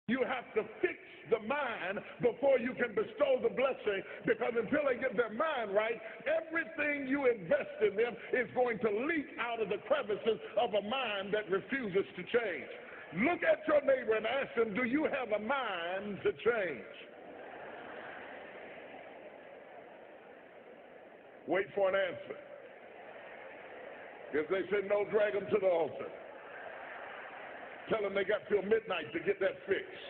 You have to fix the mind before you can bestow the blessing, because until they get their mind right, everything you invest in them is going to leak out of the crevices of a mind that refuses to change. Look at your neighbor and ask them, do you have a mind to change? Wait for an answer. If they say no, drag them to the altar. Tell them they got till midnight to get that fixed.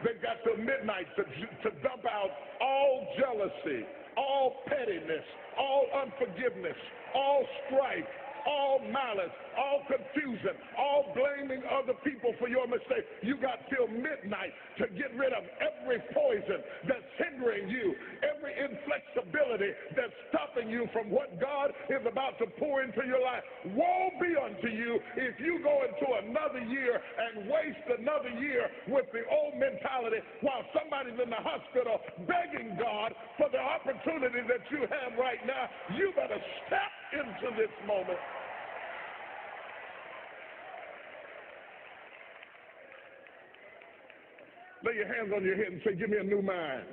They've got till midnight to dump out all jealousy, all pettiness, all unforgiveness, all strife, all malice, all confusion, all blaming other people for your mistake. You got till midnight to get rid of every poison that's hindering you, every inflexibility that's stopping you from what God is about to pour into your life. Woe be unto you if you go into another year and waste another year with the old mentality while somebody's in the hospital begging God for the opportunity that you have right now. You better step into this moment. Lay your hands on your head and say, give me a new mind.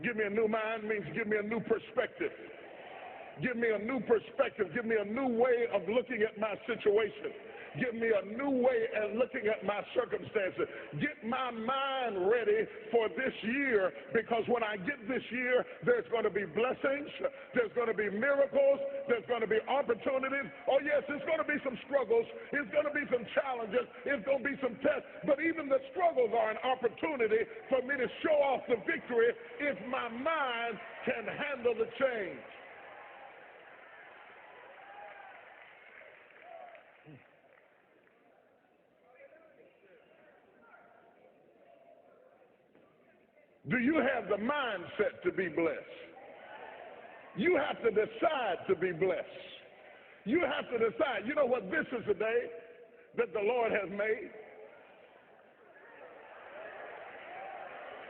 Give me a new mind means give me a new perspective. Give me a new perspective. Give me a new way of looking at my situation. Give me a new way of looking at my circumstances. Get my mind ready for this year, because when I get this year, there's going to be blessings, there's going to be miracles, there's going to be opportunities. Oh yes, there's going to be some struggles, there's going to be some challenges, there's going to be some tests, but even the struggles are an opportunity for me to show off the victory if my mind can handle the change. Do you have the mindset to be blessed? You have to decide to be blessed. You have to decide, you know what, this is the day that the Lord has made.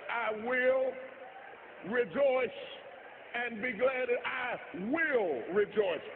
I will rejoice and be glad. I will rejoice.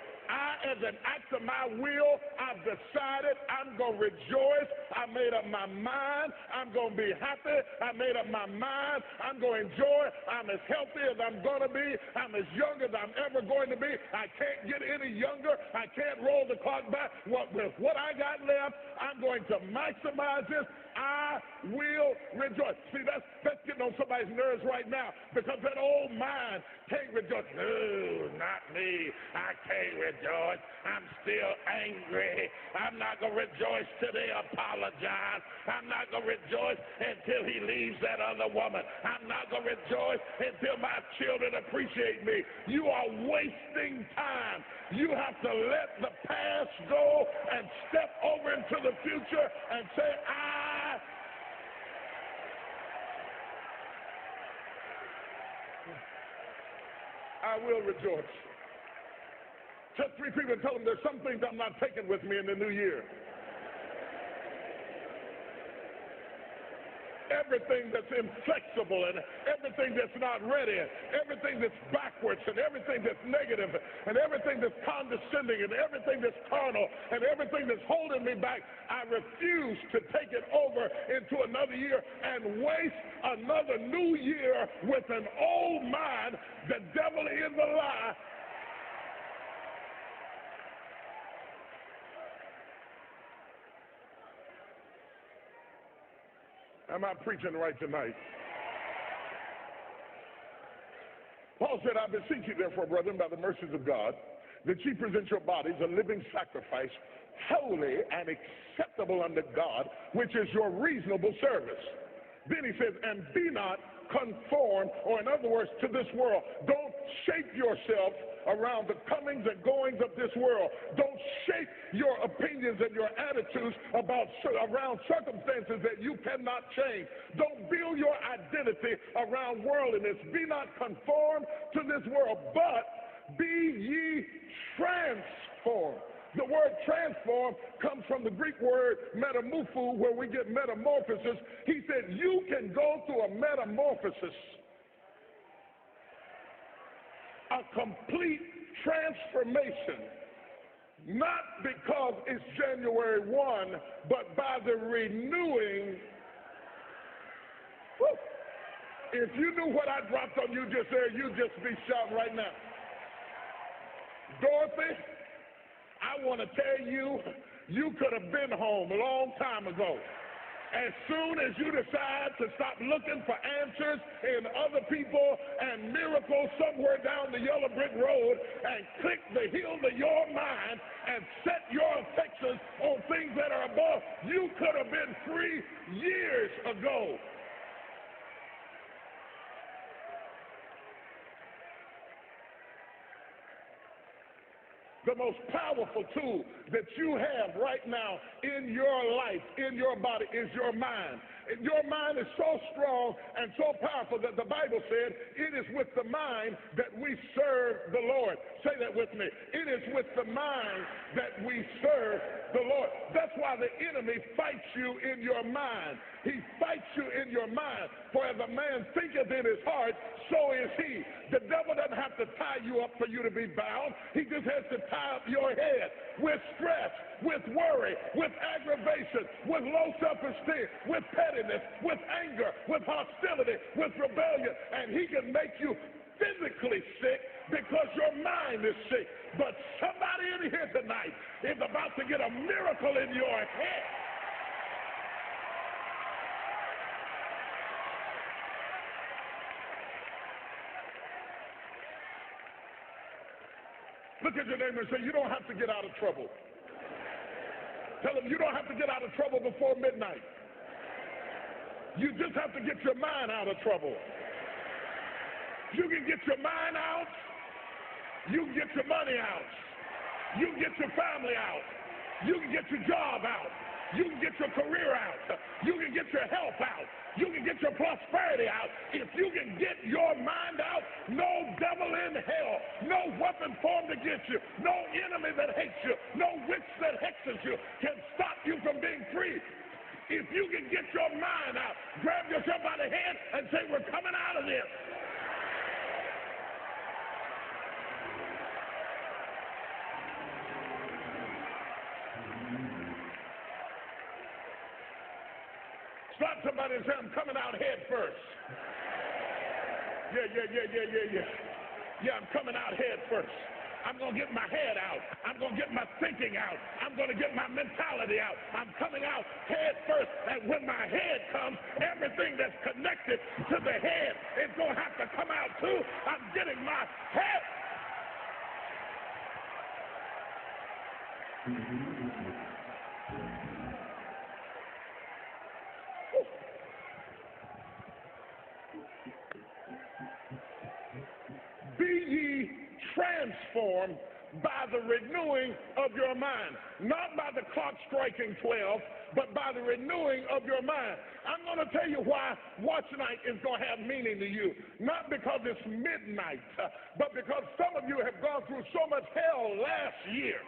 As an act of my will, I've decided I'm going to rejoice. I made up my mind. I'm going to be happy. I made up my mind. I'm going to enjoy. I'm as healthy as I'm going to be. I'm as young as I'm ever going to be. I can't get any younger. I can't roll the clock back. With what I got left, I'm going to maximize this. I will rejoice. See, that's getting on somebody's nerves right now, because that old mind can't rejoice. No, not me. I can't rejoice. I'm still angry. I'm not going to rejoice till they apologize. I'm not going to rejoice until he leaves that other woman. I'm not going to rejoice until my children appreciate me. You are wasting time. You have to let the past go and step over into the future and say, I will rejoice. Touch 3 people and tell them there's some things I'm not taking with me in the new year. Everything that's inflexible and everything that's not ready, everything that's backwards and everything that's negative and everything that's condescending and everything that's carnal and everything that's holding me back, I refuse to take it over into another year and waste another new year with an old mind. The devil is a lie. Am I preaching right tonight? Paul said, I beseech you therefore, brethren, by the mercies of God, that ye present your bodies a living sacrifice, holy and acceptable unto God, which is your reasonable service. Then he says, and be not conformed, or in other words, to this world. Don't shape yourself around the comings and goings of this world. Don't shape your opinions and your attitudes around circumstances that you cannot change. Don't build your identity around worldliness. Be not conformed to this world, but be ye transformed. The word transform comes from the Greek word metamorpho, where we get metamorphosis. He said you can go through a metamorphosis, a complete transformation, not because January 1, but by the renewing. Woo. If you knew what I dropped on you just there, you'd just be shouting right now. Dorothy, I want to tell you, you could have been home a long time ago. As soon as you decide to stop looking for answers in other people and miracles somewhere down the yellow brick road and click the heel of your mind and set your affections on things that are above, you could have been free years ago. The most powerful tool that you have right now in your life, in your body, is your mind. Your mind is so strong and so powerful that the Bible said it is with the mind that we serve the Lord. Say that with me. It is with the mind that we serve the Lord. That's why the enemy fights you in your mind. He fights you in your mind. For as a man thinketh in his heart, so is he. The devil doesn't have to tie you up for you to be bound. He just has to tie up your head with stress, with worry, with aggravation, with low self-esteem, with pettiness, with anger, with hostility, with rebellion. And he can make you physically sick because your mind is sick. But somebody in here tonight is about to get a miracle in your head. Look at your neighbor and say, you don't have to get out of trouble. Tell them you don't have to get out of trouble before midnight. You just have to get your mind out of trouble. You can get your mind out. You can get your money out. You can get your family out. You can get your job out. You can get your career out. You can get your health out. You can get your prosperity out. If you can get your mind out, no devil in hell, no weapon formed against you, no enemy that hates you, no witch that hexes you can stop you from being free. If you can get your mind out, grab yourself by the hand and say, we're coming out of this. Stop somebody and say, I'm coming out head first. Yeah, I'm coming out head first. I'm going to get my head out. I'm going to get my thinking out. I'm going to get my mentality out. I'm coming out head first. And when my head comes, everything that's connected to the head is going to have to come out too. I'm getting my head. Be ye transformed by the renewing of your mind. Not by the clock striking 12, but by the renewing of your mind. I'm going to tell you why watch night is going to have meaning to you. Not because it's midnight, but because some of you have gone through so much hell last year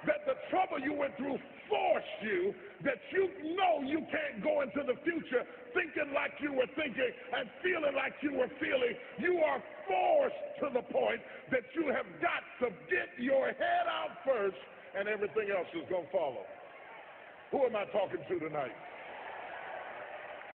that the trouble you went through forced you that you know you can't go into the future thinking like you were thinking and feeling like you were feeling. You are forced to the point that you have got to get your head out first and everything else is going to follow. Who am I talking to tonight?